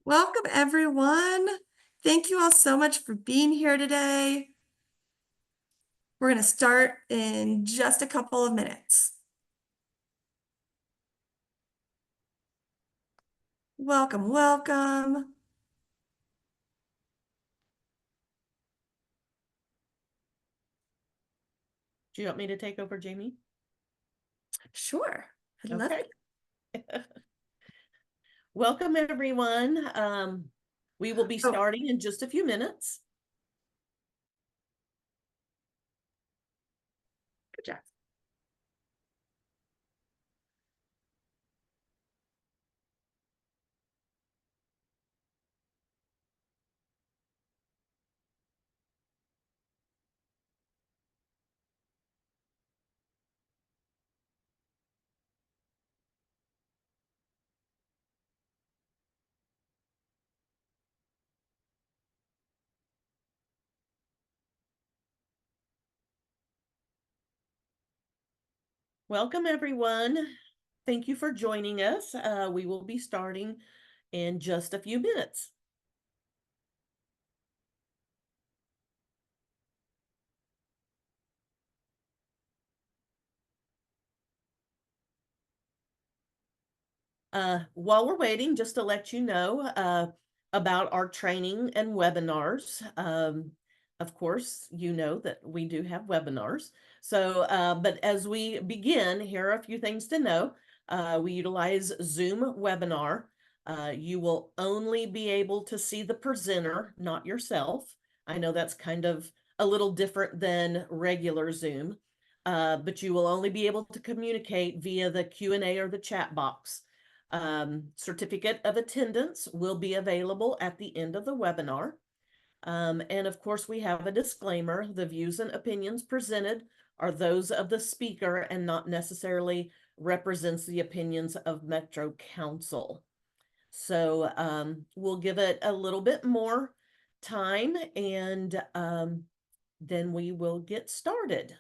Welcome, everyone. Thank you all so much for being here today. We're going to start in just a couple of minutes. Welcome, welcome. Do you want me to take over, Jamie? Sure. I'd love Okay. Welcome, everyone. We will be starting in just a few minutes. Good job. Welcome, everyone. Thank you for joining us. We will be starting in just a few minutes. While we're waiting, just to let you know about our training and webinars. Of course, you know that we do have webinars. So, but as we begin, here are a few things to know. We utilize Zoom webinar. You will only be able to see the presenter, not yourself. I know that's kind of a little different than regular Zoom, but you will only be able to communicate via the Q&A or the chat box. Certificate of attendance will be available at the end of the webinar. And of course, we have a disclaimer. The views and opinions presented are those of the speaker and not necessarily represents the opinions of Metro Council. So we'll give it a little bit more time and then we will get started.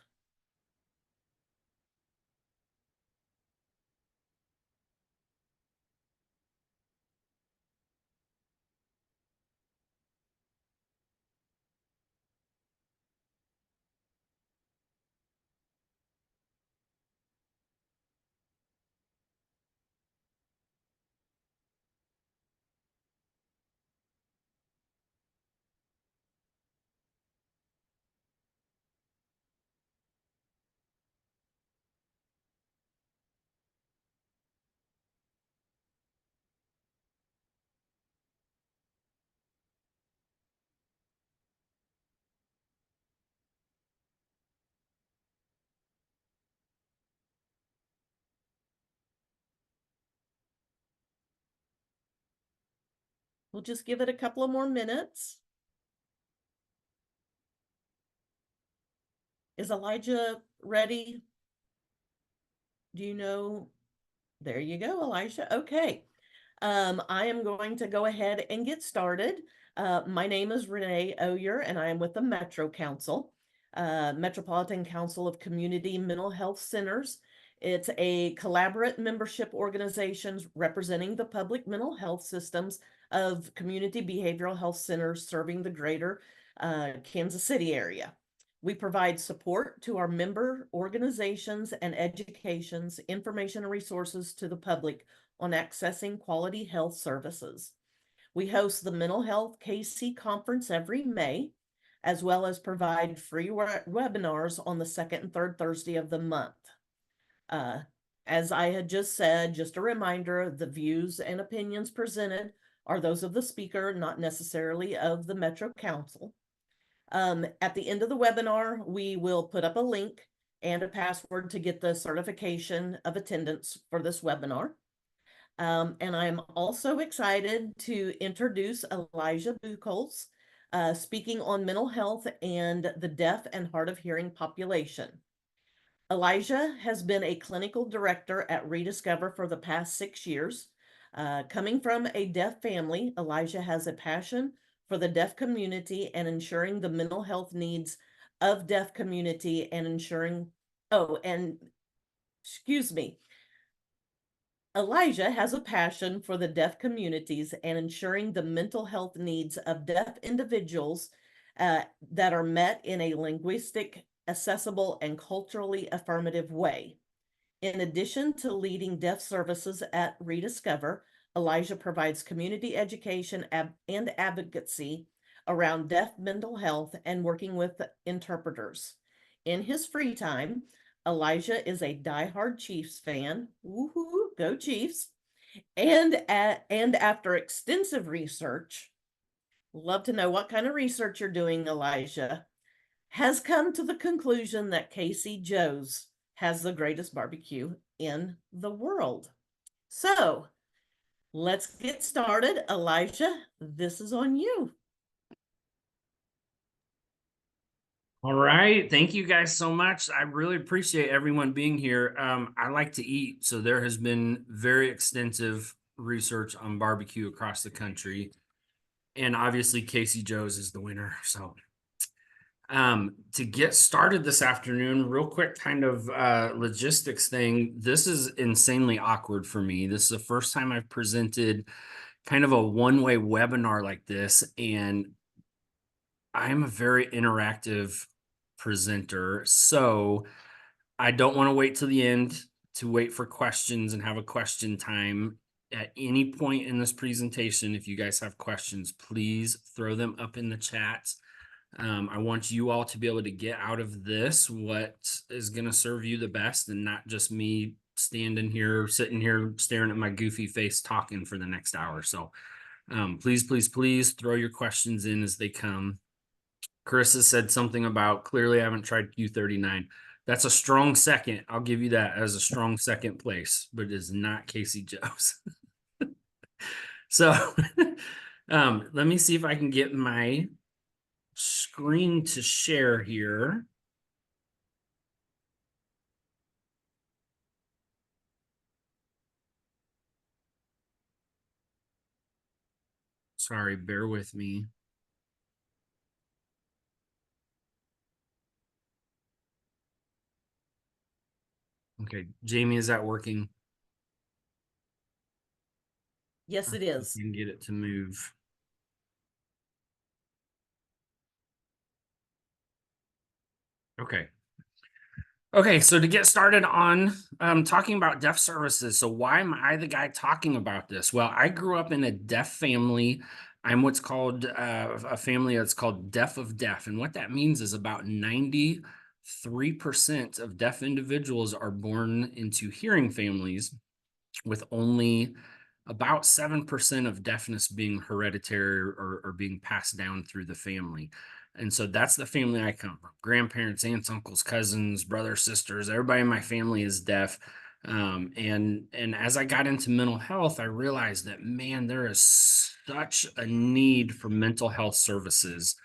We'll just give it a couple of more minutes. Is Elijah ready? Do you know? There you go, Elijah. Okay. I am going to go ahead and get started. My name is Renee Oyer, and I am with the Metro Council, Metropolitan Council of Community Mental Health Centers. It's a collaborative membership organization representing the public mental health systems of community behavioral health centers serving the greater Kansas City area. We provide support to our member organizations and educations, information and resources to the public on accessing quality health services. We host the Mental Health KC Conference every May, as well as provide free webinars on the second and third Thursday of the month. As I had just said, just a reminder, the views and opinions presented are those of the speaker, not necessarily of the Metro Council. At the end of the webinar, we will put up a link and a password to get the certification of attendance for this webinar. And I'm also excited to introduce Elijah Buchholz, speaking on mental health and the deaf and hard of hearing population. Elijah has been a clinical director at ReDiscover for the past 6 years. Coming from a deaf family, Elijah has a passion for the deaf community and ensuring the mental health needs of deaf community and ensuring, excuse me. Elijah has a passion for the deaf communities and ensuring the mental health needs of deaf individuals that are met in a linguistic, accessible, and culturally affirmative way. In addition to leading deaf services at ReDiscover, Elijah provides community education and advocacy around deaf mental health and working with interpreters. In his free time, Elijah is a diehard Chiefs fan. Woohoo, go Chiefs. And after extensive research, love to know what kind of research you're doing, Elijah, has come to the conclusion that Casey Joe's has the greatest barbecue in the world. So let's get started. Elijah, this is on you. All right. Thank you guys so much. I really appreciate everyone being here. I like to eat, so there has been very extensive research on barbecue across the country. And obviously Casey Joe's is the winner. So to get started this afternoon, real quick kind of logistics thing. This is insanely awkward for me. This is the first time I've presented kind of a one-way webinar like this, and I'm a very interactive presenter, so I don't want to wait till the end to wait for questions and have a question time. At any point in this presentation, if you guys have questions, please throw them up in the chat. I want you all to be able to get out of this what is going to serve you the best, and not just me standing here, sitting here, staring at my goofy face talking for the next hour. So please, please, please throw your questions in as they come. Carissa said something about clearly I haven't tried Q39. That's a strong second. I'll give you that as a strong second place, but it is not Casey Joe's. So let me see if I can get my screen to share here. Sorry, bear with me. Okay, Jamie, is that working? Yes, it is. You can get it to move. Okay. Okay, so to get started on talking about deaf services, so why am I the guy talking about this? Well, I grew up in a deaf family. I'm what's called a family that's called deaf of deaf. And what that means is about 93% of deaf individuals are born into hearing families, with only about 7% of deafness being hereditary or being passed down through the family. And so that's the family I come from. Grandparents, aunts, uncles, cousins, brothers, sisters, everybody in my family is deaf. And as I got into mental health, I realized that, man, there is such a need for mental health services.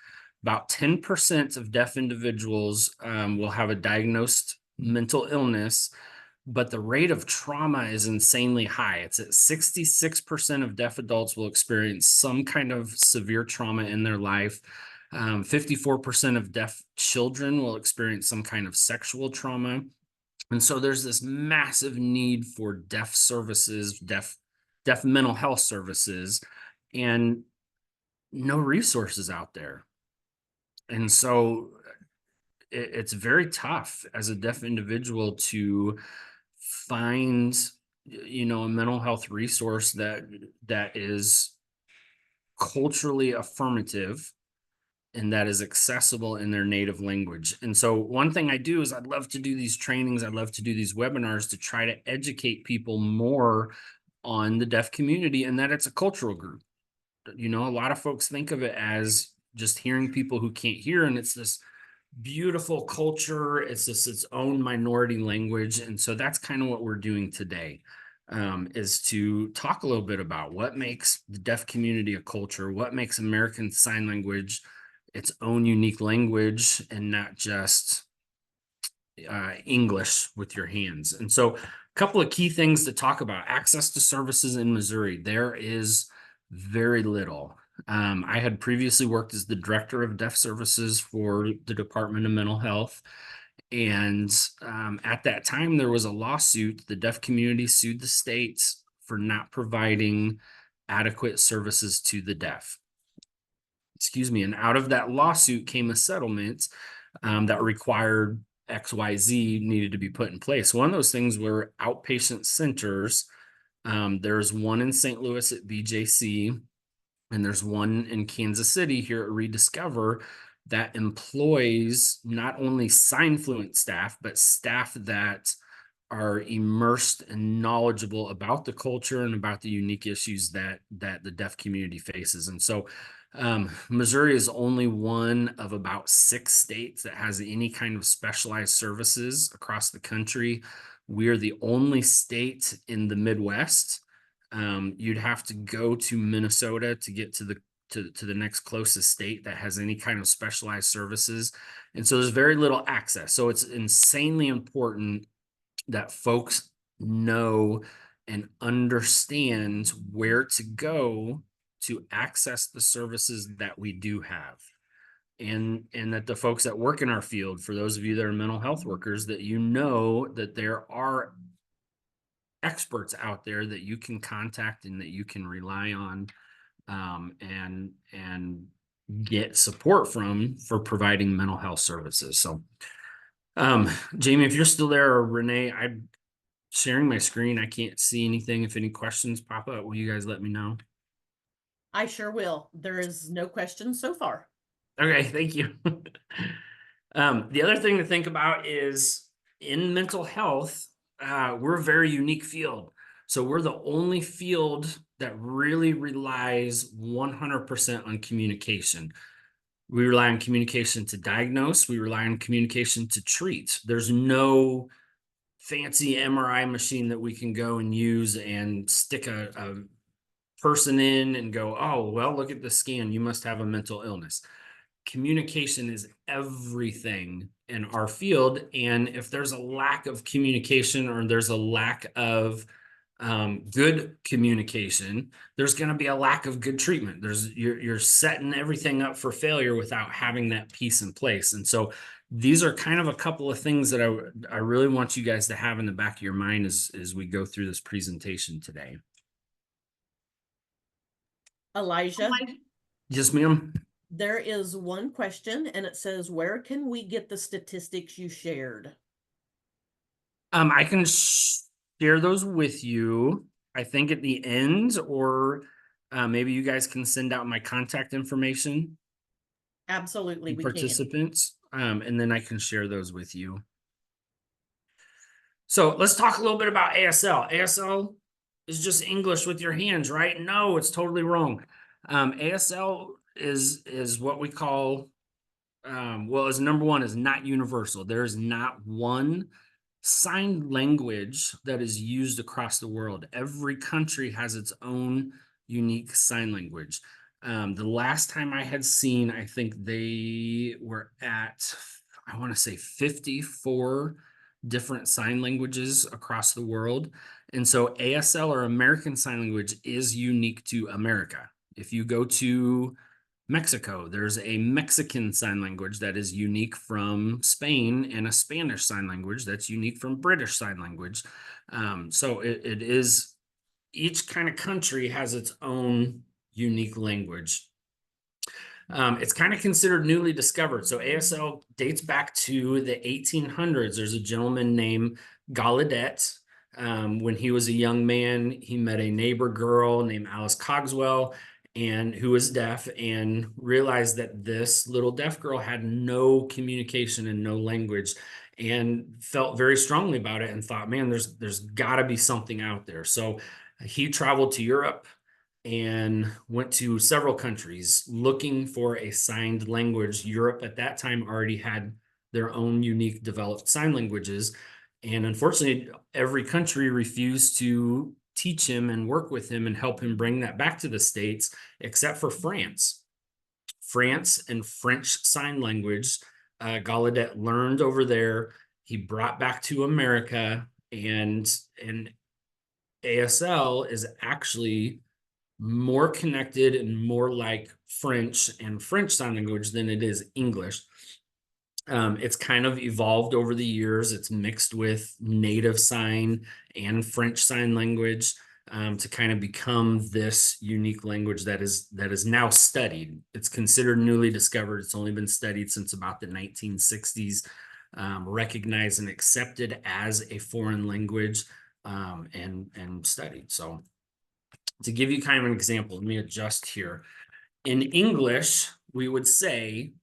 About 10% of deaf individuals will have a diagnosed mental illness, but the rate of trauma is insanely high. It's at 66% of deaf adults will experience some kind of severe trauma in their life. 54% of deaf children will experience some kind of sexual trauma. And so there's this massive need for deaf services, deaf mental health services, and no resources out there. And so it's very tough as a deaf individual to find a mental health resource that is culturally affirmative and that is accessible in their native language. And so one thing I do is I'd love to do these trainings, I'd love to do these webinars to try to educate people more on the deaf community, and that it's a cultural group. A lot of folks think of it as just hearing people who can't hear, and it's this beautiful culture. It's just its own minority language. And so that's kind of what we're doing today, is to talk a little bit about what makes the deaf community a culture, what makes American Sign Language its own unique language, and not just English with your hands. And so a couple of key things to talk about. Access to services in Missouri. There is very little. I had previously worked as the director of deaf services for the Department of Mental Health. And at that time, there was a lawsuit. The deaf community sued the state for not providing adequate services to the deaf. Excuse me. And out of that lawsuit came a settlement that required XYZ needed to be put in place. One of those things were outpatient centers. There's one in St. Louis at BJC, and there's one in Kansas City here at ReDiscover that employs not only sign fluent staff, but staff that are immersed and knowledgeable about the culture and about the unique issues that the deaf community faces. And so Missouri is only one of about 6 states that has any kind of specialized services across the country. We're the only state in the Midwest. You'd have to go to Minnesota to get to the next closest state that has any kind of specialized services. And so there's very little access. So it's insanely important that folks know and understand where to go to access the services that we do have. And that the folks that work in our field, for those of you that are mental health workers, that you know that there are experts out there that you can contact and that you can rely on, and get support from for providing mental health services. So Jamie, if you're still there, or Renee, I'm sharing my screen. I can't see anything. If any questions pop up, will you guys let me know? I sure will. There is no question so far. Okay, thank you. The other thing to think about is in mental health, we're a very unique field. So we're the only field that really relies 100% on communication. We rely on communication to diagnose. We rely on communication to treat. There's no fancy MRI machine that we can go and use and stick a person in and go, oh, well, look at the scan. You must have a mental illness. Communication is everything in our field. And if there's a lack of communication, or there's a lack of good communication, there's going to be a lack of good treatment. You're setting everything up for failure without having that piece in place. And so these are kind of a couple of things that I really want you guys to have in the back of your mind as we go through this presentation today. Elijah, Yes, ma'am. there is one question, and it says, where can we get the statistics you shared? I can share those with you, I think at the end, or maybe you guys can send out my contact information. Absolutely, we can. Participants, and then I can share those with you. So let's talk a little bit about ASL. ASL is just English with your hands, right? No, it's totally wrong. ASL is what we call, well, as number one, is not universal. There is not one sign language that is used across the world. Every country has its own unique sign language. The last time I had seen, I think they were at, I want to say 54 different sign languages across the world. And so ASL, or American Sign Language, is unique to America. If you go to Mexico, there's a Mexican Sign Language that is unique from Spain, and a Spanish Sign Language that's unique from British Sign Language. So it is, each kind of country has its own unique language. It's kind of considered newly discovered. So ASL dates back to the 1800s. There's a gentleman named Gallaudet. When he was a young man, he met a neighbor girl named Alice Cogswell, and who was deaf, and realized that this little deaf girl had no communication and no language, and felt very strongly about it and thought, man, there's got to be something out there. So he traveled to Europe and went to several countries looking for a signed language. Europe at that time already had their own unique developed sign languages. And unfortunately, every country refused to teach him and work with him and help him bring that back to the States, except for France. France and French Sign Language, Gallaudet learned over there. He brought back to America, and ASL is actually more connected and more like French and French Sign Language than it is English. It's kind of evolved over the years. It's mixed with native sign and French Sign Language. to kind of become this unique language that is now studied. It's considered newly discovered. It's only been studied since about the 1960s, recognized and accepted as a foreign language, and studied. So to give you kind of an example, let me adjust here. In English, we would say,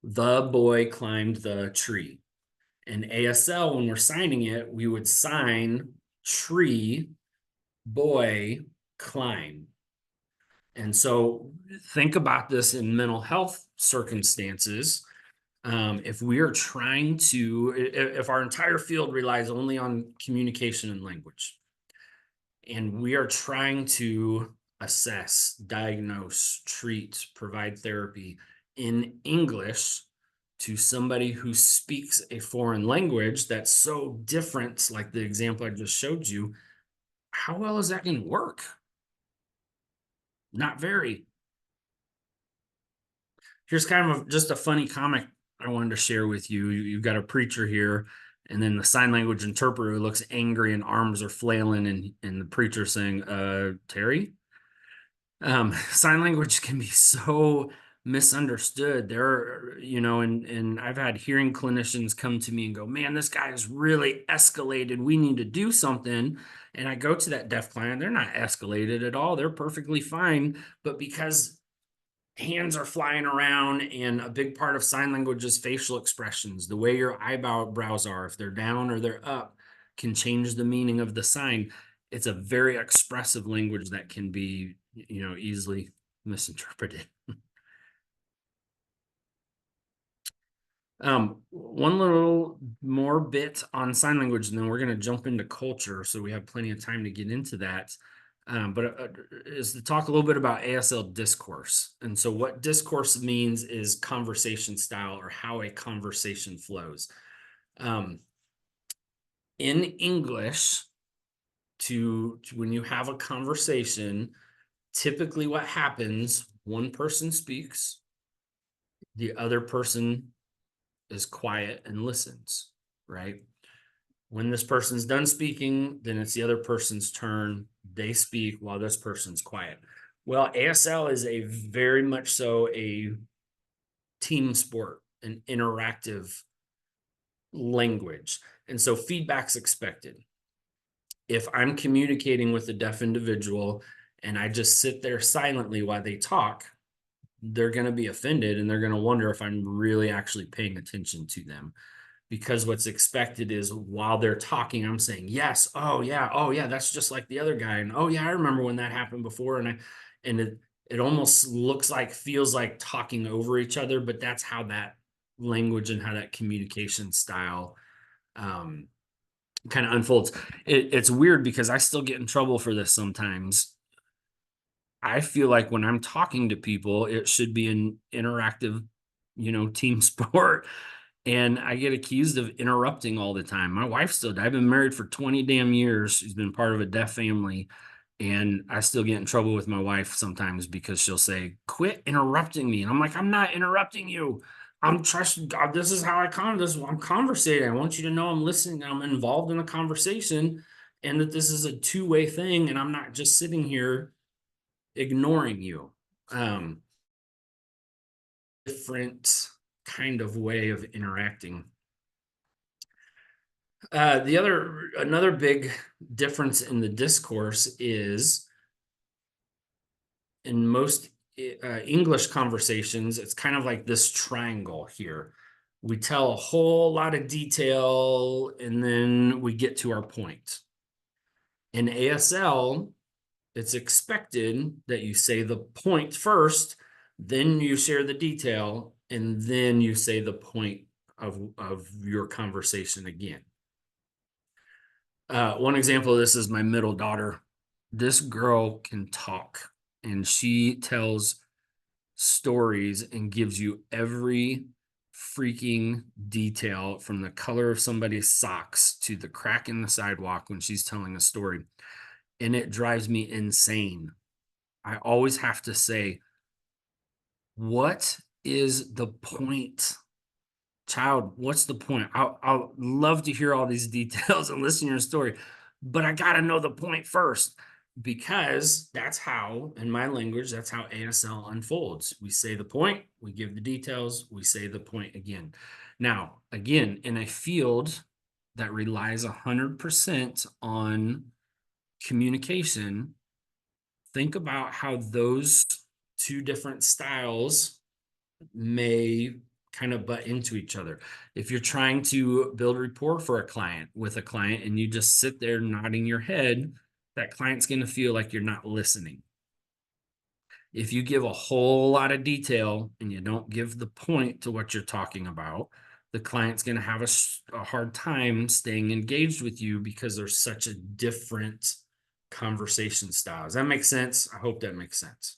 the boy climbed the tree. In ASL, when we're signing it, we would sign tree, boy, climb. And so think about this in mental health circumstances. If we are trying to, if our entire field relies only on communication and language, and we are trying to assess, diagnose, treat, provide therapy in English to somebody who speaks a foreign language that's so different, like the example I just showed you, how well is that going to work? Not very. Here's kind of just a funny comic I wanted to share with you. You've got a preacher here, and then the sign language interpreter who looks angry and arms are flailing, and the preacher saying, Terry? Sign language can be so misunderstood. There are, and I've had hearing clinicians come to me and go, man, this guy is really escalated. We need to do something. And I go to that deaf client, they're not escalated at all. They're perfectly fine. But because hands are flying around, and a big part of sign language is facial expressions, the way your eyebrows are, if they're down or they're up, can change the meaning of the sign. It's a very expressive language that can be, easily misinterpreted. One little more bit on sign language, and then we're going to jump into culture, so we have plenty of time to get into that. But is to talk a little bit about ASL discourse. And so what discourse means is conversation style, or how a conversation flows. In English, when you have a conversation, typically what happens, one person speaks, the other person is quiet and listens, right? When this person's done speaking, then it's the other person's turn. They speak while this person's quiet. Well, ASL is a very much so a team sport, an interactive language. And so feedback's expected. If I'm communicating with a deaf individual and I just sit there silently while they talk, they're going to be offended, and they're going to wonder if I'm really actually paying attention to them. Because what's expected is while they're talking, I'm saying, yes, oh yeah, that's just like the other guy. And oh yeah, I remember when that happened before. And it almost feels like talking over each other, but that's how that language and how that communication style kind of unfolds. It's weird because I still get in trouble for this sometimes. I feel like when I'm talking to people, it should be an interactive, team sport. And I get accused of interrupting all the time. My wife still, I've been married for 20 damn years. She's been part of a deaf family. And I still get in trouble with my wife sometimes because she'll say, quit interrupting me. And I'm like, I'm not interrupting you. I'm trusting God. This is how I'm conversating. I want you to know I'm listening. I'm involved in a conversation, and that this is a two-way thing. And I'm not just sitting here ignoring you. Different kind of way of interacting. Another big difference in the discourse is in most English conversations, it's kind of like this triangle here. We tell a whole lot of detail and then we get to our point. In ASL, it's expected that you say the point first, then you share the detail, and then you say the point of your conversation again. One example of this is my middle daughter. This girl can talk, and she tells stories and gives you every freaking detail, from the color of somebody's socks to the crack in the sidewalk when she's telling a story. And it drives me insane. I always have to say, what is the point? Child, what's the point? I'll love to hear all these details and listen to your story, but I got to know the point first. because that's how, in my language, that's how ASL unfolds. We say the point, we give the details, we say the point again. Now, again, in a field that relies 100% on communication, think about how those two different styles may kind of butt into each other. If you're trying to build rapport for a client with a client and you just sit there nodding your head, that client's going to feel like you're not listening. If you give a whole lot of detail and you don't give the point to what you're talking about, the client's going to have a hard time staying engaged with you because there's such a different conversation style. Does that make sense? I hope that makes sense.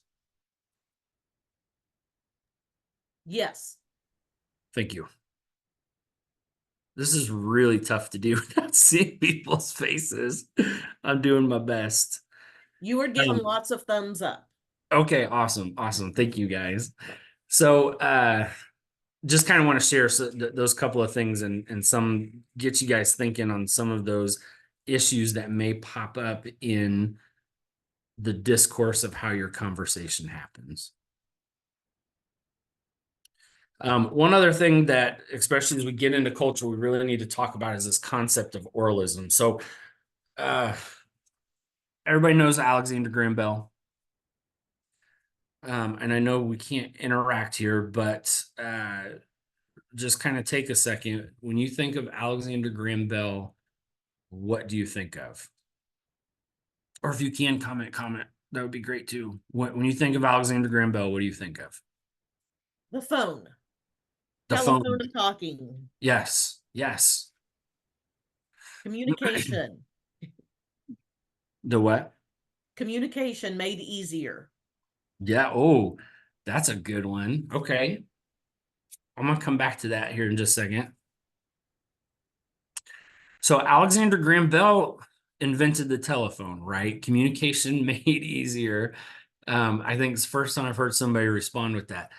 Yes. Thank you. This is really tough to do without seeing people's faces. I'm doing my best. You are getting Um, lots of thumbs up. Okay, awesome. Awesome. Thank you guys. So just kind of want to share those couple of things and some get you guys thinking on some of those issues that may pop up in the discourse of how your conversation happens. One other thing that, especially as we get into culture, we really need to talk about is this concept of oralism. So everybody knows Alexander Graham Bell. And I know we can't interact here, but just kind of take a second. When you think of Alexander Graham Bell, what do you think of? Or if you can comment, that would be great too. When you think of Alexander Graham Bell, what do you think of? The phone. The Telephone phone. and talking. Yes, yes. Communication. The what? Communication made easier. Yeah. Oh, that's a good one. Okay. I'm going to come back to that here in just a second. So Alexander Graham Bell invented the telephone, right? Communication made easier. I think it's the first time I've heard somebody respond with that.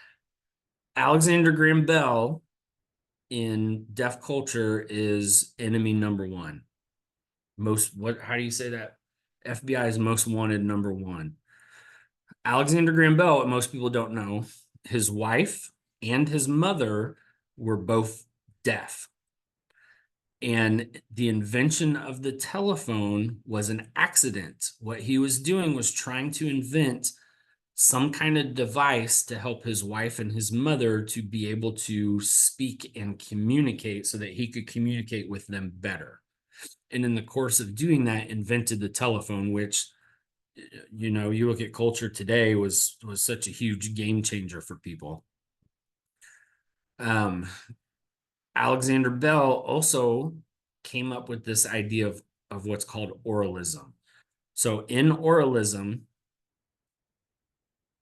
Alexander Graham Bell in deaf culture is enemy number one. How do you say that? FBI's most wanted number one. Alexander Graham Bell, what most people don't know, his wife and his mother were both deaf. And the invention of the telephone was an accident. What he was doing was trying to invent some kind of device to help his wife and his mother to be able to speak and communicate so that he could communicate with them better. And in the course of doing that, invented the telephone, which, you know, you look at culture today was such a huge game changer for people. Alexander Bell also came up with this idea of what's called oralism. So in oralism,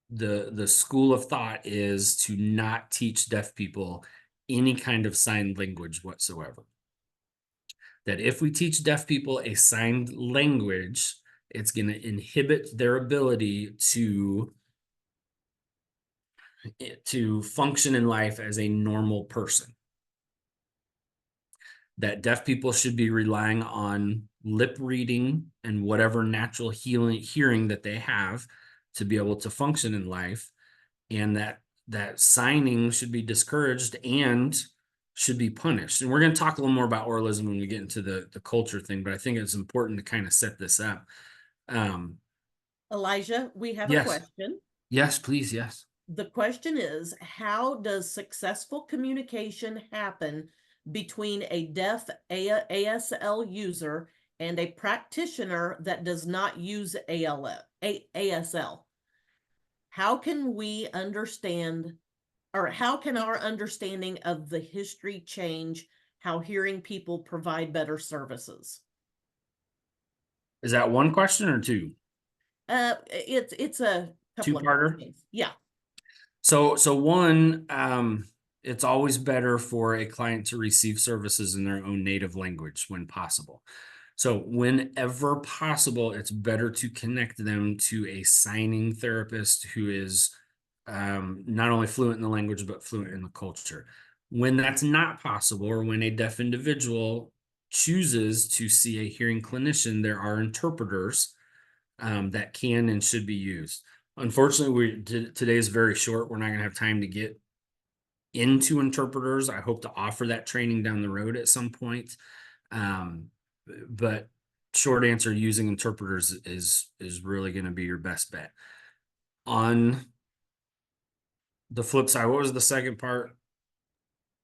the school of thought is to not teach deaf people any kind of sign language whatsoever. That if we teach deaf people a signed language, it's going to inhibit their ability to function in life as a normal person. That deaf people should be relying on lip reading and whatever natural hearing that they have to be able to function in life, and that signing should be discouraged and should be punished. And we're going to talk a little more about oralism when we get into the culture thing, but I think it's important to kind of set this up. Elijah, we have a Yes. question. Yes, please. Yes. The question is, how does successful communication happen between a deaf ASL user and a practitioner that does not use ASL? How can we understand, or how can our understanding of the history change how hearing people provide better services? Is that one question or two? It's a couple of Two-parter? things. Yeah. So one, it's always better for a client to receive services in their own native language when possible. So whenever possible, it's better to connect them to a signing therapist who is not only fluent in the language, but fluent in the culture. When that's not possible, or when a deaf individual chooses to see a hearing clinician, there are interpreters that can and should be used. Unfortunately, today is very short. We're not going to have time to get into interpreters. I hope to offer that training down the road at some point. But short answer, using interpreters is really going to be your best bet. On the flip side, what was the second part?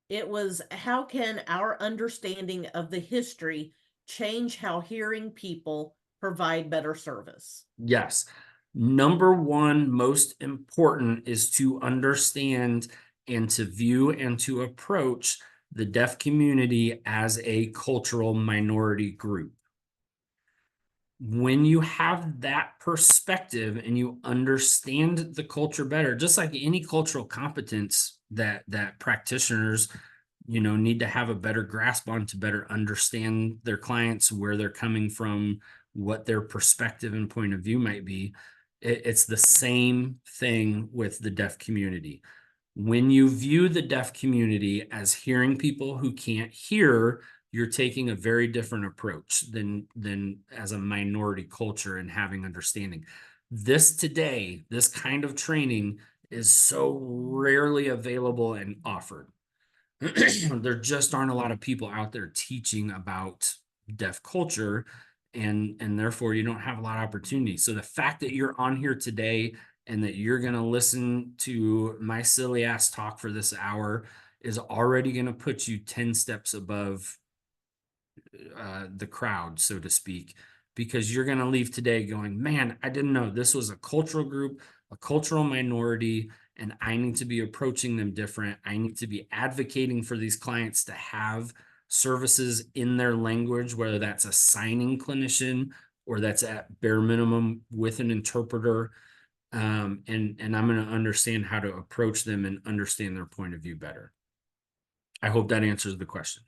It was, how can our understanding of the history change how hearing people provide better service? Yes. Number one, most important is to understand and to view and to approach the deaf community as a cultural minority group. When you have that perspective and you understand the culture better, just like any cultural competence that practitioners, need to have a better grasp on to better understand their clients, where they're coming from, what their perspective and point of view might be. It's the same thing with the deaf community. When you view the deaf community as hearing people who can't hear, you're taking a very different approach than as a minority culture and having understanding. This kind of training is so rarely available and offered. There just aren't a lot of people out there teaching about deaf culture, and therefore you don't have a lot of opportunity. So the fact that you're on here today and that you're going to listen to my silly ass talk for this hour is already going to put you 10 steps above the crowd, so to speak, because you're going to leave today going, man, I didn't know this was a cultural group, a cultural minority, and I need to be approaching them different. I need to be advocating for these clients to have services in their language, whether that's a signing clinician or that's at bare minimum with an interpreter. And I'm going to understand how to approach them and understand their point of view better. I hope that answers the question.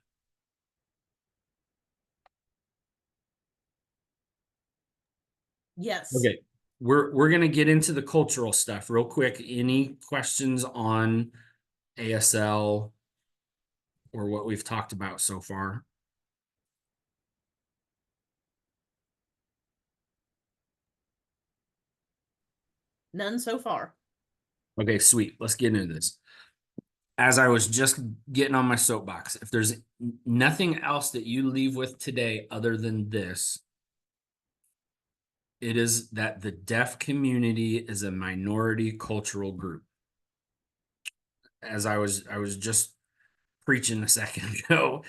Yes. Okay, we're gonna get into the cultural stuff real quick. Any questions on ASL or what we've talked about so far? None so far. Okay, sweet. Let's get into this. As I was just getting on my soapbox, if there's nothing else that you leave with today other than this, it is that the deaf community is a minority cultural group. As I was just preaching a second ago,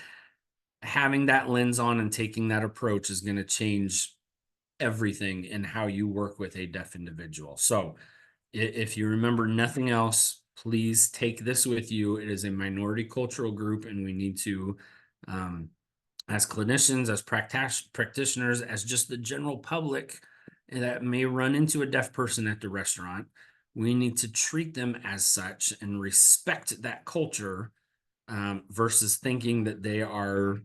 having that lens on and taking that approach is going to change everything in how you work with a deaf individual. So if you remember nothing else, please take this with you. It is a minority cultural group, and we need to, as clinicians, as practitioners, as just the general public that may run into a deaf person at the restaurant, we need to treat them as such and respect that culture, versus thinking that they are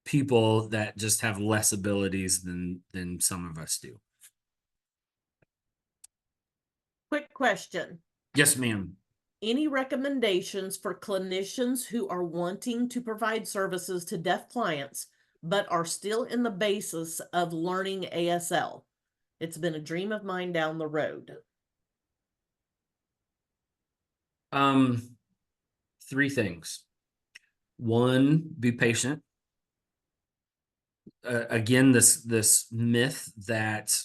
people that just have less abilities than some of us do. Quick question. Yes, ma'am. Any recommendations for clinicians who are wanting to provide services to deaf clients, but are still in the basis of learning ASL? It's been a dream of mine down the road. Three things. One, be patient. Again, this myth that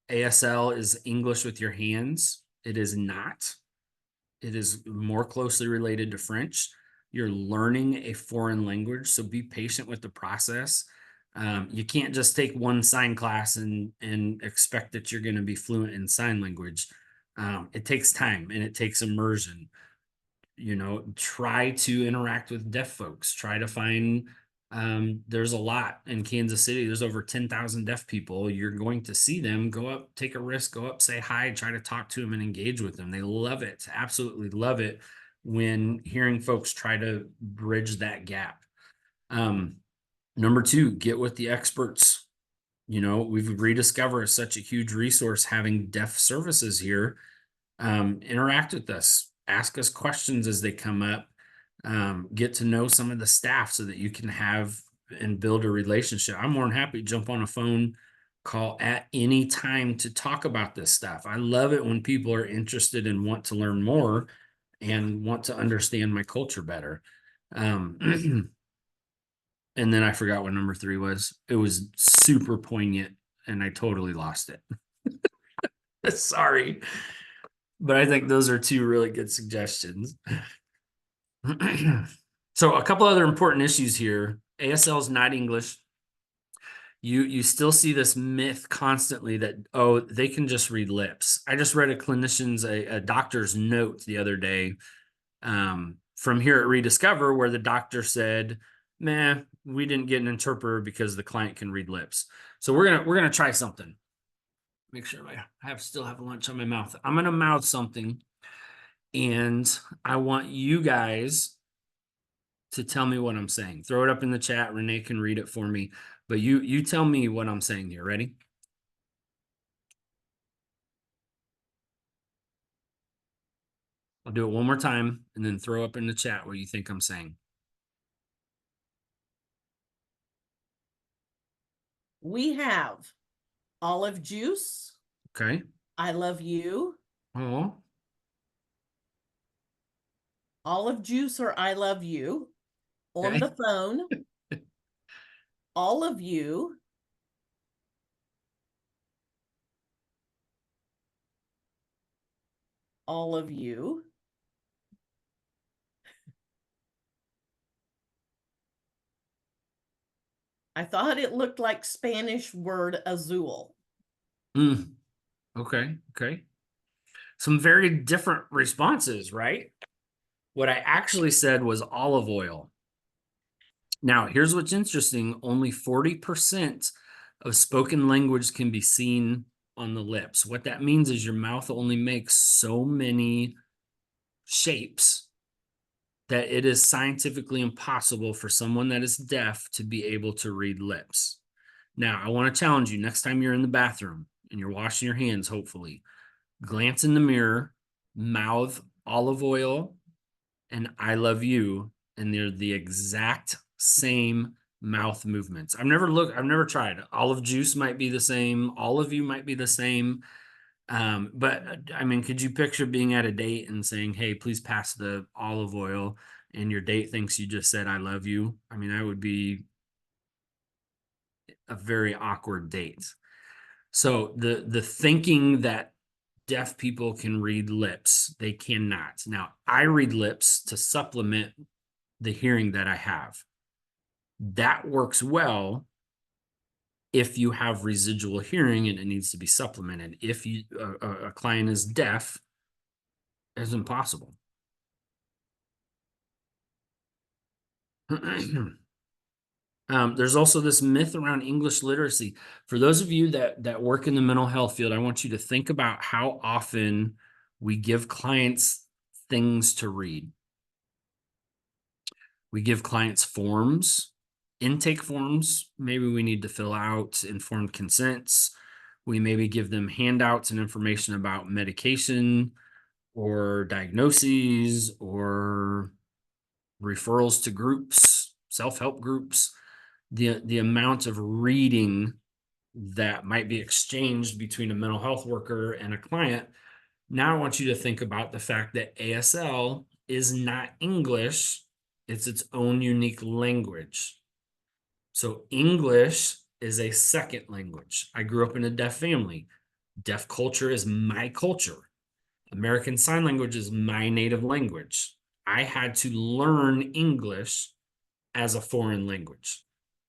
ASL is English with your hands. It is not. It is more closely related to French. You're learning a foreign language, so be patient with the process. You can't just take one sign class and expect that you're going to be fluent in sign language. It takes time and it takes immersion. Try to interact with deaf folks. Try to find, there's a lot in Kansas City. There's over 10,000 deaf people. You're going to see them. Go up, take a risk, go up, say hi, try to talk to them and engage with them. They love it, absolutely love it when hearing folks try to bridge that gap. Number two, get with the experts. We've ReDiscover is such a huge resource having deaf services here. Interact with us, ask us questions as they come up, get to know some of the staff so that you can have and build a relationship. I'm more than happy to jump on a phone call at any time to talk about this stuff. I love it when people are interested and want to learn more and want to understand my culture better. And then I forgot what number 3 was. It was super poignant and I totally lost it. Sorry. But I think those are 2 really good suggestions. So a couple other important issues here. ASL is not English. You still see this myth constantly that, oh, they can just read lips. I just read a doctor's note the other day from here at ReDiscover where the doctor said, man, we didn't get an interpreter because the client can read lips. So we're gonna try something. Make sure I still have lunch on my mouth. I'm gonna mouth something, and I want you guys to tell me what I'm saying. Throw it up in the chat. Renee can read it for me, but you tell me what I'm saying here. Ready? I'll do it one more time and then throw up in the chat what you think I'm saying. We have olive juice. Okay. I love you. Oh, Olive juice or I love you. On okay. the phone. All of you. All of you. I thought it looked like Spanish word azul. Okay. Okay. Some very different responses, right? What I actually said was olive oil. Now, here's what's interesting. Only 40% of spoken language can be seen on the lips. What that means is your mouth only makes so many shapes that it is scientifically impossible for someone that is deaf to be able to read lips. Now, I want to challenge you next time you're in the bathroom and you're washing your hands, hopefully, glance in the mirror, mouth olive oil and I love you, and they're the exact same mouth movements. I've never tried. Olive juice might be the same, all of you might be the same. But I mean, could you picture being at a date and saying, hey, please pass the olive oil, and your date thinks you just said I love you? I mean, that would be a very awkward date. So the thinking that deaf people can read lips, they cannot. Now, I read lips to supplement the hearing that I have. That works well if you have residual hearing and it needs to be supplemented. If a client is deaf, it's impossible. There's also this myth around English literacy. For those of you that work in the mental health field, I want you to think about how often we give clients things to read. We give clients forms, intake forms. Maybe we need to fill out informed consents. We maybe give them handouts and information about medication or diagnoses or referrals to groups, self-help groups. The amount of reading that might be exchanged between a mental health worker and a client. Now I want you to think about the fact that ASL is not English. It's its own unique language. So English is a second language. I grew up in a deaf family. Deaf culture is my culture. American Sign Language is my native language. I had to learn English as a foreign language.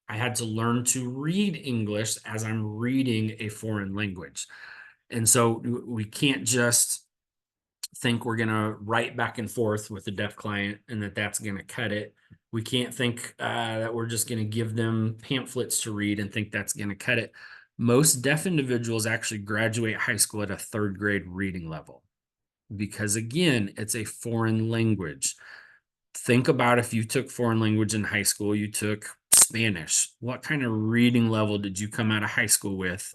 I had to learn to read English as I'm reading a foreign language. And so we can't just think we're going to write back and forth with the deaf client and that's going to cut it. We can't think that we're just going to give them pamphlets to read and think that's going to cut it. Most deaf individuals actually graduate high school at a 3rd grade reading level because, again, it's a foreign language. Think about if you took foreign language in high school, you took Spanish. What kind of reading level did you come out of high school with,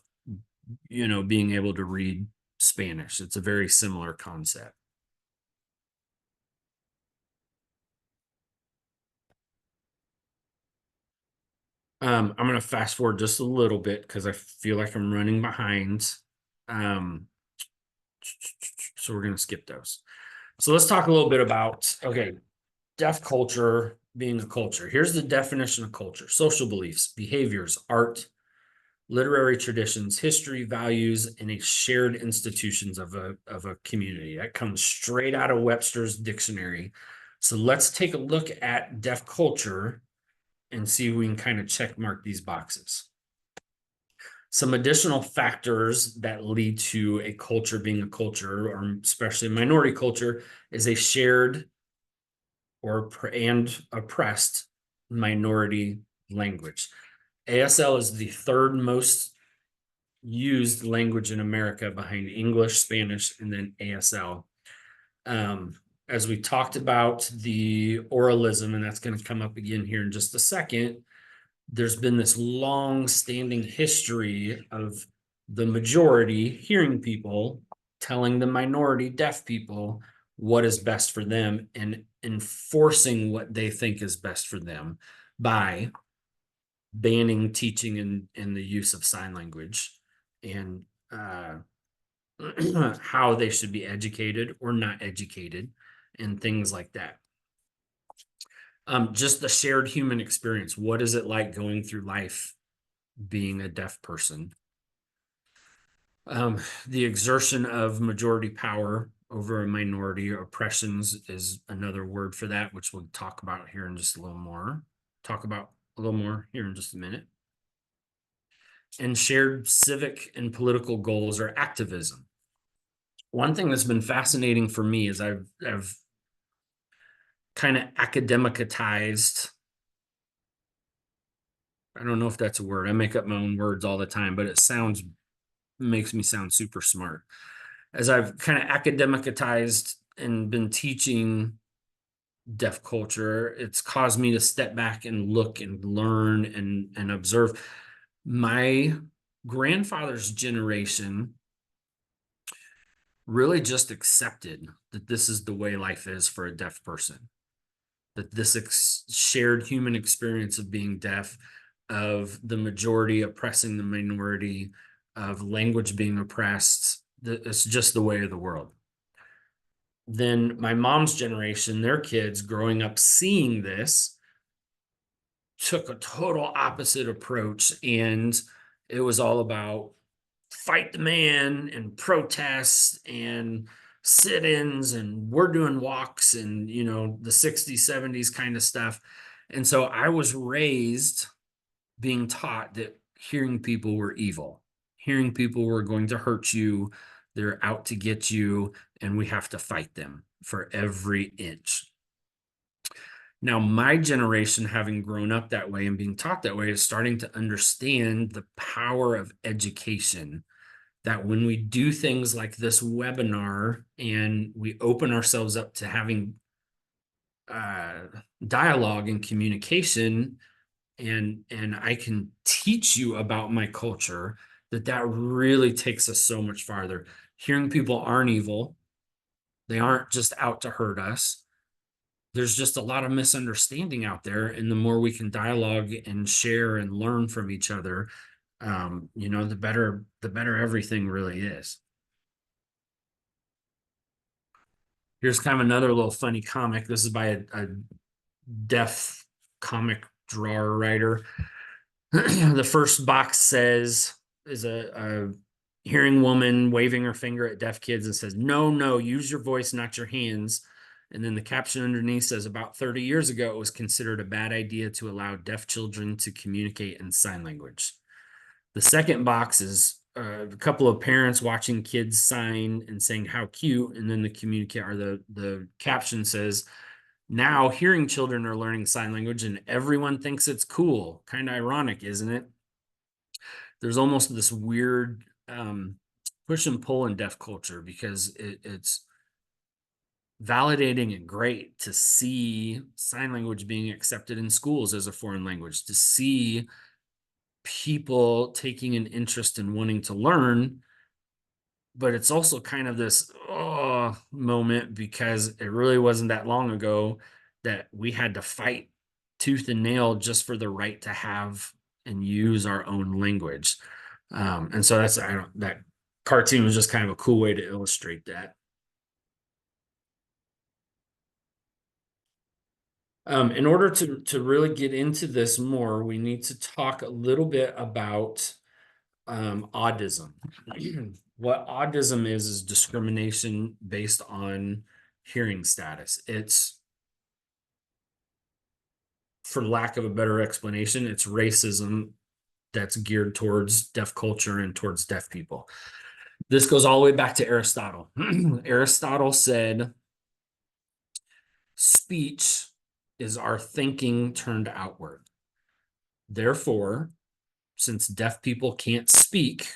being able to read Spanish? It's a very similar concept. I'm going to fast forward just a little bit because I feel like I'm running behind. So we're going to skip those. So let's talk a little bit about, okay, deaf culture being a culture. Here's the definition of culture: social beliefs, behaviors, art, literary traditions, history, values, and a shared institutions of a community. That comes straight out of Webster's dictionary. So let's take a look at deaf culture and see if we can kind of check mark these boxes. Some additional factors that lead to a culture being a culture, or especially a minority culture, is a shared and oppressed minority language. ASL is the third most used language in America behind English, Spanish, and then ASL. As we talked about the oralism, and that's going to come up again here in just a second, there's been this long-standing history of the majority hearing people telling the minority deaf people what is best for them and enforcing what they think is best for them by banning teaching and the use of sign language and how they should be educated or not educated and things like that. Just the shared human experience. What is it like going through life being a deaf person? The exertion of majority power over a minority. Oppressions is another word for that, which we'll talk about here in just a little more. Talk about a little more here in just a minute. And shared civic and political goals or activism. One thing that's been fascinating for me is I've kind of academicized. I don't know if that's a word. I make up my own words all the time, but it makes me sound super smart. As I've kind of academicized and been teaching deaf culture, it's caused me to step back and look and learn and observe. My grandfather's generation really just accepted that this is the way life is for a deaf person, that this shared human experience of being deaf, of the majority oppressing the minority, of language being oppressed, it's just the way of the world. Then my mom's generation, their kids growing up seeing this, took a total opposite approach, and it was all about fight the man and protests and sit-ins, and we're doing walks and, you know, the 60s, 70s kind of stuff. And so I was raised being taught that hearing people were evil. Hearing people were going to hurt you. They're out to get you, and we have to fight them for every inch. Now, my generation, having grown up that way and being taught that way, is starting to understand the power of education. That when we do things like this webinar and we open ourselves up to having dialogue and communication, and I can teach you about my culture, that really takes us so much farther. Hearing people aren't evil. They aren't just out to hurt us. There's just a lot of misunderstanding out there. And the more we can dialogue and share and learn from each other, you know, the better everything really is. Here's kind of another little funny comic. This is by a deaf comic drawer writer. The first box is a hearing woman waving her finger at deaf kids and says, no, use your voice, not your hands. And then the caption underneath says, about 30 years ago, it was considered a bad idea to allow deaf children to communicate in sign language. The second box is a couple of parents watching kids sign and saying how cute. And then the caption says, now hearing children are learning sign language and everyone thinks it's cool. Kind of ironic, isn't it? There's almost this weird push and pull in deaf culture, because it's validating and great to see sign language being accepted in schools as a foreign language, to see people taking an interest in wanting to learn. But it's also kind of this moment, because it really wasn't that long ago that we had to fight tooth and nail just for the right to have and use our own language. And so that cartoon was just kind of a cool way to illustrate that. In order to really get into this more, we need to talk a little bit about autism. What autism is discrimination based on hearing status. It's, for lack of a better explanation, it's racism that's geared towards deaf culture and towards deaf people. This goes all the way back to Aristotle. Aristotle said, speech is our thinking turned outward. Therefore, since deaf people can't speak,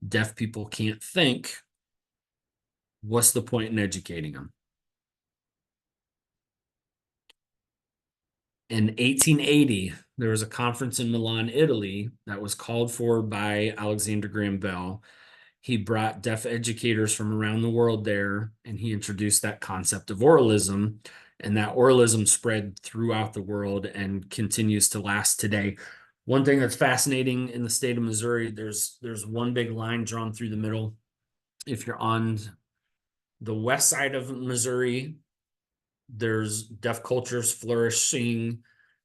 deaf people can't think, what's the point in educating them? In 1880, there was a conference in Milan, Italy, that was called for by Alexander Graham Bell. He brought deaf educators from around the world there, and he introduced that concept of oralism. And that oralism spread throughout the world and continues to last today. One thing that's fascinating in the state of Missouri, there's one big line drawn through the middle. If you're on the west side of Missouri, there's deaf cultures flourishing,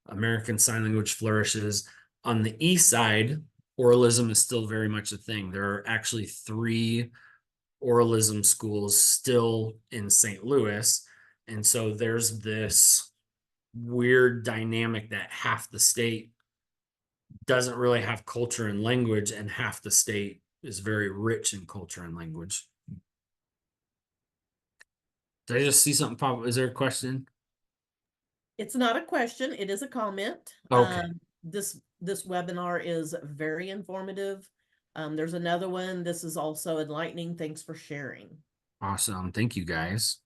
American Sign Language flourishes. On the east side, oralism is still very much a thing. There are actually 3 oralism schools still in St. Louis. And so there's this weird dynamic that half the state doesn't really have culture and language, and half the state is very rich in culture and language. Did I just see something pop? Is there a question? It's not a question, it is a comment. Okay. This webinar is very informative. There's another one. This is also enlightening. Thanks for sharing. Awesome. Thank you, guys.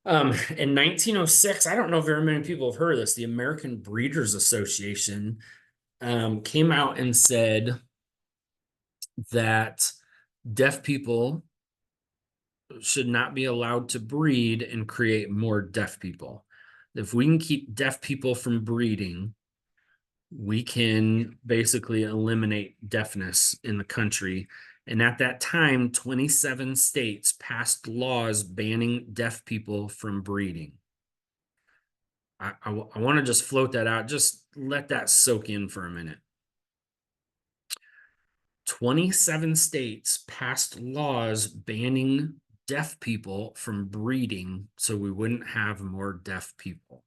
In 1906, I don't know if very many people have heard of this. The American Breeders Association came out and said that deaf people should not be allowed to breed and create more deaf people. If we can keep deaf people from breeding, we can basically eliminate deafness in the country. And at that time, 27 states passed laws banning deaf people from breeding. I want to just float that out. Just let that soak in for a minute. 27 states passed laws banning deaf people from breeding so we wouldn't have more deaf people.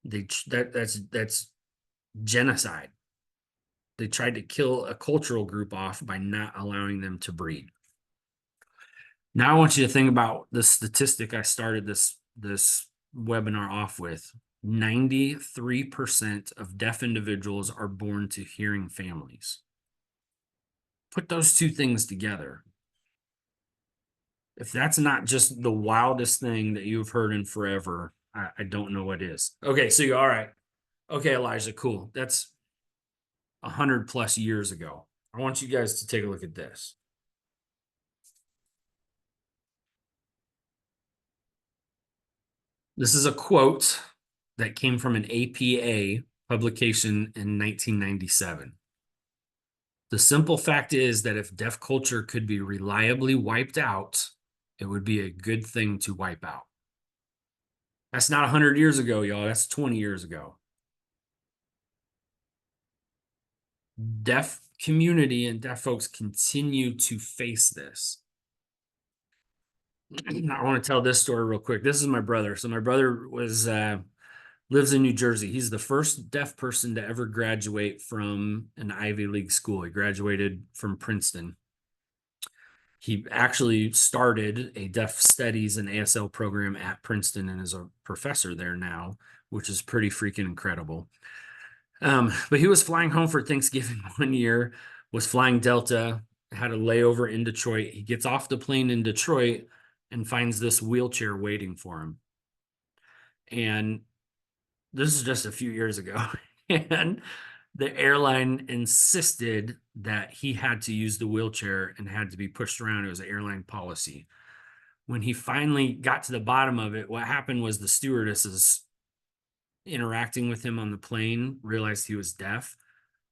That's genocide. They tried to kill a cultural group off by not allowing them to breed. Now I want you to think about the statistic I started this webinar off with. 93% of deaf individuals are born to hearing families. Put those two things together. If that's not just the wildest thing that you've heard in forever, I don't know what is. Okay, so you're all right. Okay, Elijah, cool. That's 100+ years ago. I want you guys to take a look at this. This is a quote that came from an APA publication in 1997. The simple fact is that if deaf culture could be reliably wiped out, it would be a good thing to wipe out. That's not 100 years ago, y'all. That's 20 years ago. Deaf community and deaf folks continue to face this. I want to tell this story real quick. This is my brother. So my brother lives in New Jersey. He's the first deaf person to ever graduate from an Ivy League school. He graduated from Princeton. He actually started a deaf studies and ASL program at Princeton and is a professor there now, which is pretty freaking incredible. But he was flying home for Thanksgiving one year, was flying Delta, had a layover in Detroit. He gets off the plane in Detroit and finds this wheelchair waiting for him. And this is just a few years ago. And the airline insisted that he had to use the wheelchair and had to be pushed around. It was an airline policy. When he finally got to the bottom of it, what happened was the stewardesses interacting with him on the plane, realized he was deaf,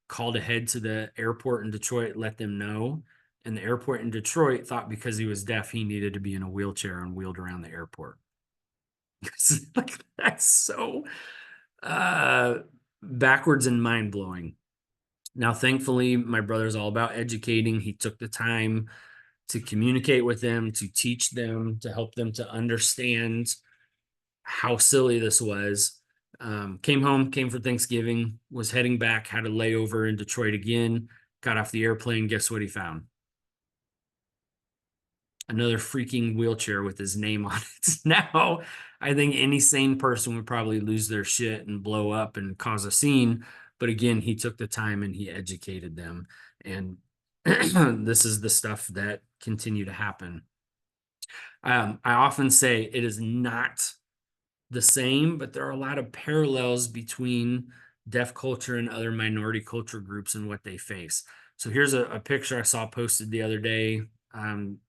called ahead to the airport in Detroit, let them know. And the airport in Detroit thought because he was deaf, he needed to be in a wheelchair and wheeled around the airport. Like, that's so backwards and mind blowing. Now, thankfully, my brother's all about educating. He took the time to communicate with them, to teach them, to help them to understand how silly this was. Came for Thanksgiving, was heading back, had a layover in Detroit again, got off the airplane. Guess what he found? Another freaking wheelchair with his name on it. Now, I think any sane person would probably lose their shit and blow up and cause a scene. But again, he took the time and he educated them. And this is the stuff that continue to happen. I often say it is not the same, but there are a lot of parallels between deaf culture and other minority culture groups and what they face. So here's a picture I saw posted the other day.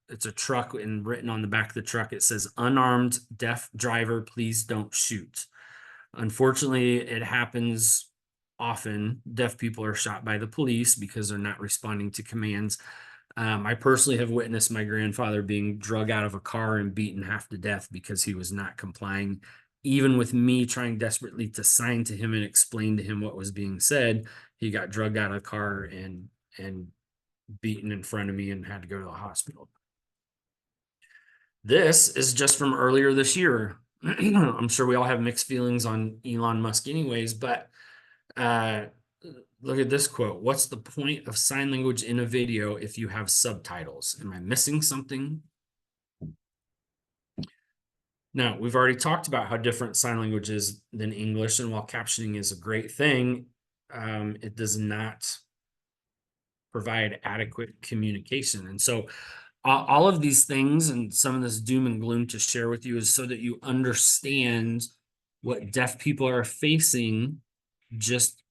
It's a truck, and written on the back of the truck, it says, "Unarmed deaf driver, please don't shoot." Unfortunately, it happens often. Deaf people are shot by the police because they're not responding to commands. I personally have witnessed my grandfather being drug out of a car and beaten half to death because he was not complying. Even with me trying desperately to sign to him and explain to him what was being said, he got drugged out of the car and beaten in front of me and had to go to the hospital. This is just from earlier this year. I'm sure we all have mixed feelings on Elon Musk anyways, but look at this quote. "What's the point of sign language in a video if you have subtitles? Am I missing something?" Now, we've already talked about how different sign language is than English, and while captioning is a great thing, it does not provide adequate communication. And so all of these things and some of this doom and gloom to share with you is so that you understand what deaf people are facing just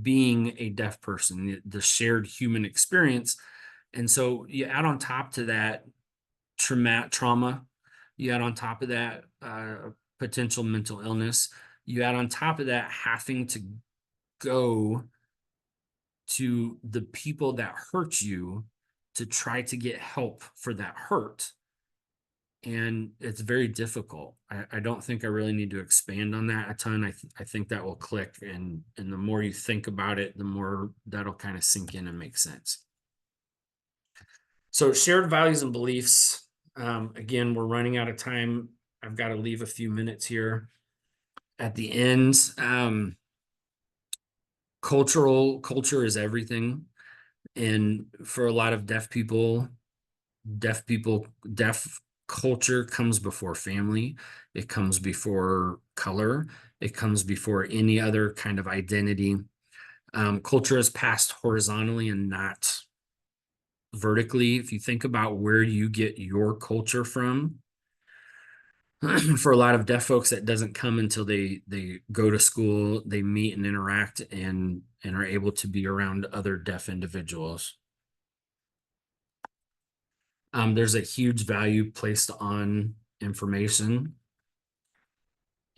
being a deaf person, the shared human experience. And so you add on top to that trauma, you add on top of that potential mental illness, you add on top of that having to go to the people that hurt you to try to get help for that hurt. And it's very difficult. I don't think I really need to expand on that a ton. I think that will click, and the more you think about it, the more that'll kind of sink in and make sense. So shared values and beliefs. Again, we're running out of time. I've got to leave a few minutes here at the end. Culture is everything. And for a lot of deaf culture comes before family. It comes before color. It comes before any other kind of identity. Culture is passed horizontally and not vertically. If you think about where you get your culture from, for a lot of deaf folks, that doesn't come until they go to school, they meet and interact and are able to be around other deaf individuals. There's a huge value placed on information,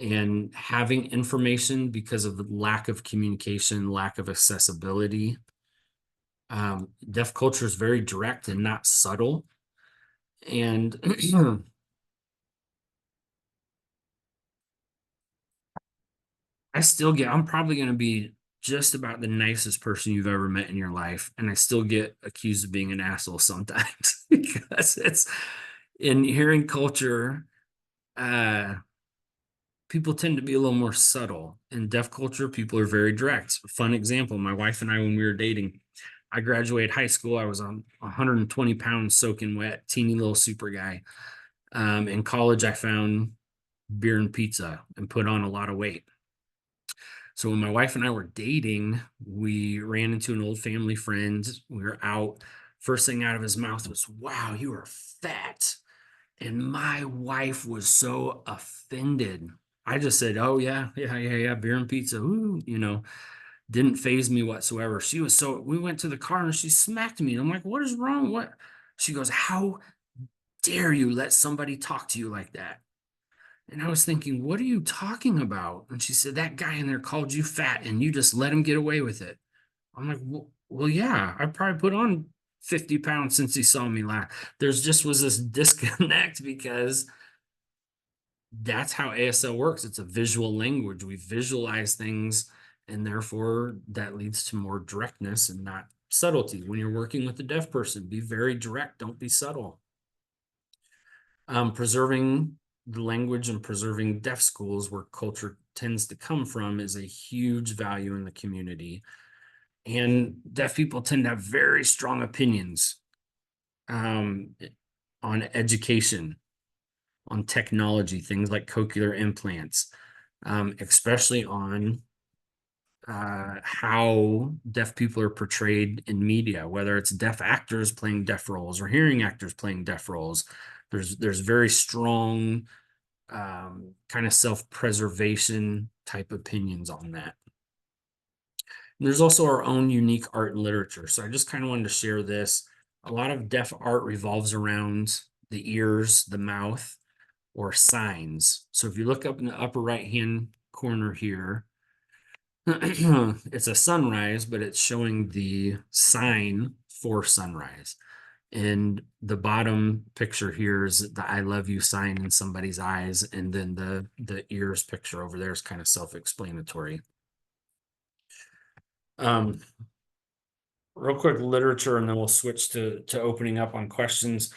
and having information because of the lack of communication, lack of accessibility. Deaf culture is very direct and not subtle. And I'm probably going to be just about the nicest person you've ever met in your life. And I still get accused of being an asshole sometimes because it's in hearing culture, people tend to be a little more subtle. In deaf culture, people are very direct. Fun example, my wife and I, when we were dating, I graduated high school. I was on 120 pounds soaking wet, teeny little super guy. In college, I found beer and pizza and put on a lot of weight. So when my wife and I were dating, we ran into an old family friend. We were out. First thing out of his mouth was, "Wow, you are fat." And my wife was so offended. I just said, "Oh, yeah, beer and pizza." Ooh, didn't faze me whatsoever. We went to the car and she smacked me. I'm like, "What is wrong? What?" She goes, "How dare you let somebody talk to you like that?" And I was thinking, what are you talking about? And she said, that guy in there called you fat and you just let him get away with it. I'm like, well, yeah, I probably put on 50 pounds since he saw me last. There's just was this disconnect because that's how ASL works. It's a visual language. We visualize things, and therefore that leads to more directness and not subtlety. When you're working with a deaf person, be very direct, don't be subtle. Preserving the language and preserving deaf schools where culture tends to come from is a huge value in the community. And deaf people tend to have very strong opinions on education, on technology, things like cochlear implants, especially on how deaf people are portrayed in media, whether it's deaf actors playing deaf roles or hearing actors playing deaf roles. There's very strong kind of self-preservation type opinions on that. And there's also our own unique art and literature. So I just kind of wanted to share this. A lot of deaf art revolves around the ears, the mouth, or signs. So if you look up in the upper right-hand corner here, it's a sunrise, but it's showing the sign for sunrise. And the bottom picture here is the I love you sign in somebody's eyes. And then the ears picture over there is kind of self-explanatory. Real quick literature, and then we'll switch to opening up on questions.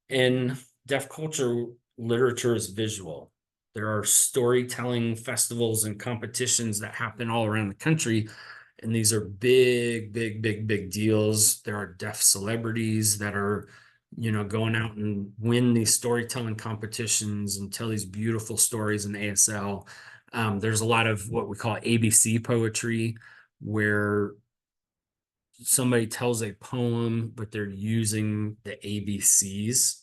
In deaf culture, literature is visual. There are storytelling festivals and competitions that happen all around the country. And these are big, big, big, big deals. There are deaf celebrities that are, going out and win these storytelling competitions and tell these beautiful stories in ASL. There's a lot of what we call ABC poetry, where somebody tells a poem, but they're using the ABCs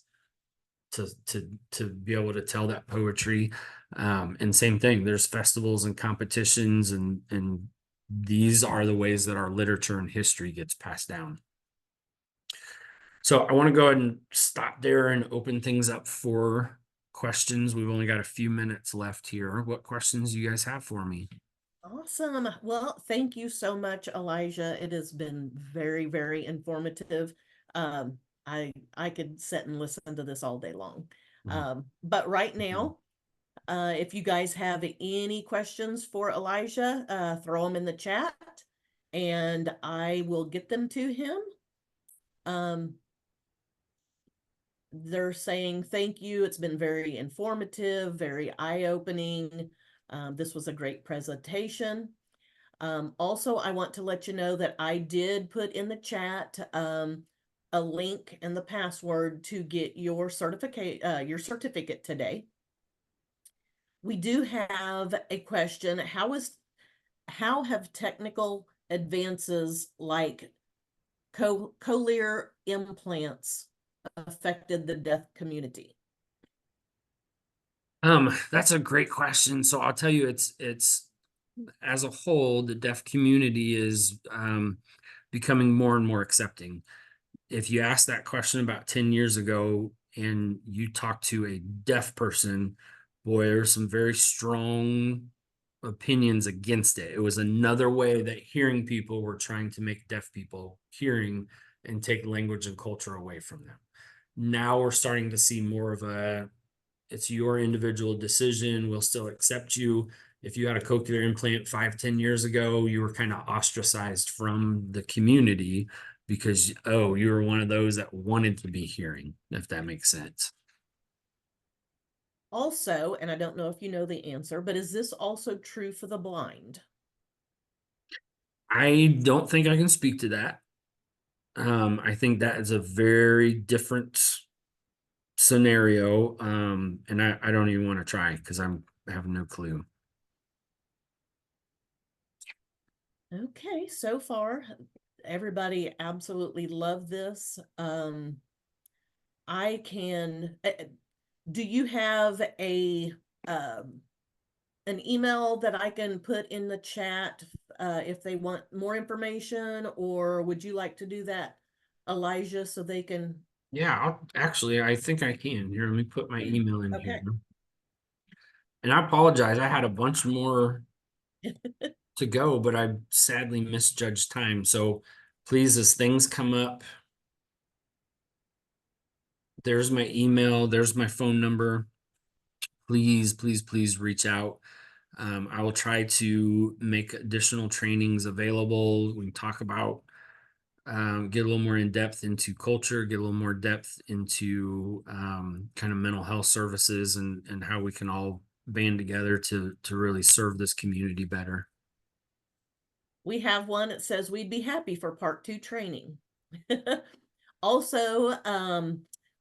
to be able to tell that poetry. And same thing, there's festivals and competitions, and these are the ways that our literature and history gets passed down. So I want to go ahead and stop there and open things up for questions. We've only got a few minutes left here. What questions do you guys have for me? Awesome. Well, thank you so much, Elijah. It has been very, very informative. I could sit and listen to this all day long. But right now, if you guys have any questions for Elijah, throw them in the chat and I will get them to him. They're saying thank you. It's been very informative, very eye-opening. This was a great presentation. Also, I want to let you know that I did put in the chat a link and the password to get your certificate today. We do have a question. How have technical advances like cochlear implants affected the deaf community? That's a great question. So I'll tell you, it's as a whole, the deaf community is becoming more and more accepting. If you ask that question about 10 years ago and you talk to a deaf person, boy, there's some very strong opinions against it. It was another way that hearing people were trying to make deaf people hearing and take language and culture away from them. Now we're starting to see more of it's your individual decision. We'll still accept you. If you had a cochlear implant 5-10 years ago, you were kind of ostracized from the community because, you were one of those that wanted to be hearing, if that makes sense. Also, and I don't know if you know the answer, but is this also true for the blind? I don't think I can speak to that. I think that is a very different scenario. And I don't even want to try because I have no clue. Okay, so far, everybody absolutely loved this. I can, do you have an email that I can put in the chat if they want more information, or would you like to do that, Elijah, so they can? Yeah, I think I can. Here, let me put my email in here. Okay. And I apologize. I had a bunch more to go, but I sadly misjudged time. So please, as things come up, there's my email, there's my phone number. Please, please, please reach out. I will try to make additional trainings available. We can talk about, get a little more in depth into culture, get a little more depth into kind of mental health services and how we can all band together to really serve this community better. We have one that says we'd be happy for part 2 training. Also,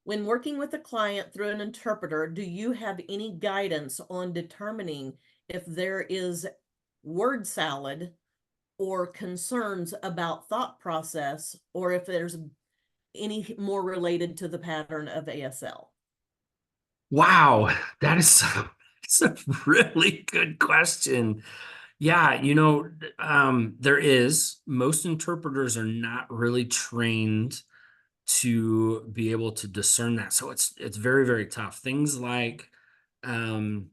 when working with a client through an interpreter, do you have any guidance on determining if there is word salad or concerns about thought process, or if there's any more related to the pattern of ASL? Wow, that is it's a really good question. Yeah, there is. Most interpreters are not really trained to be able to discern that. So it's very, very tough. Things like um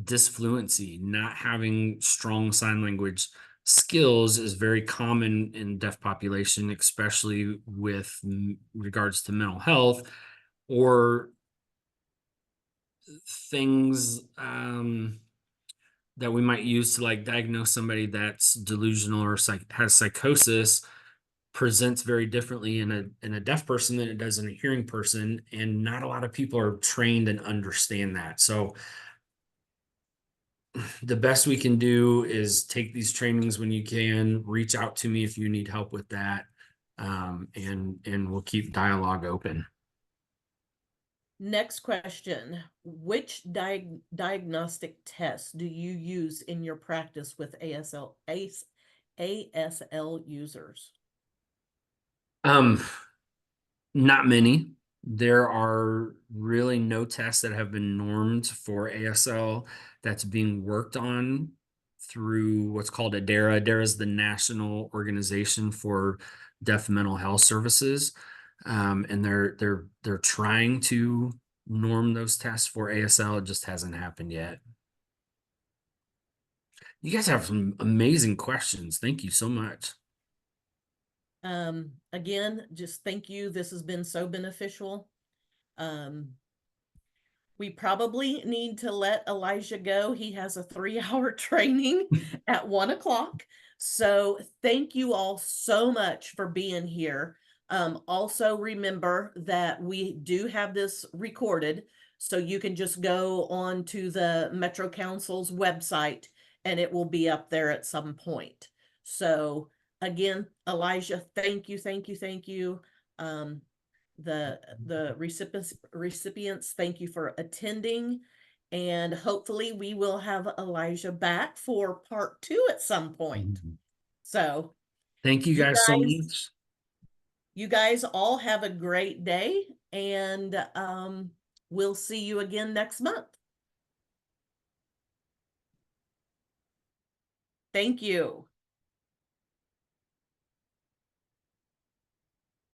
disfluency, not having strong sign language skills is very common in deaf population, especially with regards to mental health or things that we might use to like diagnose somebody that's delusional or has psychosis presents very differently in a deaf person than it does in a hearing person, and not a lot of people are trained and understand that. So the best we can do is take these trainings when you can, reach out to me if you need help with that, and we'll keep dialogue open. Next question. Which diagnostic tests do you use in your practice with ASL users? Not many. There are really no tests that have been normed for ASL that's being worked on through what's called ADARA. ADARA is the National Organization for Deaf Mental Health Services. And they're trying to norm those tests for ASL. It just hasn't happened yet. You guys have some amazing questions. Thank you so much. Again, just thank you. This has been so beneficial. We probably need to let Elijah go. He has a 3-hour training at 1 o'clock. So thank you all so much for being here. Also remember that we do have this recorded, so you can just go on to the Metro Council's website and it will be up there at some point. So again, Elijah, thank you, thank you, thank you. The recipients, thank you for attending, and hopefully we will have Elijah back for part 2 at some point. So Thank you guys so much. You guys all have a great day, and we'll see you again next month. Thank you.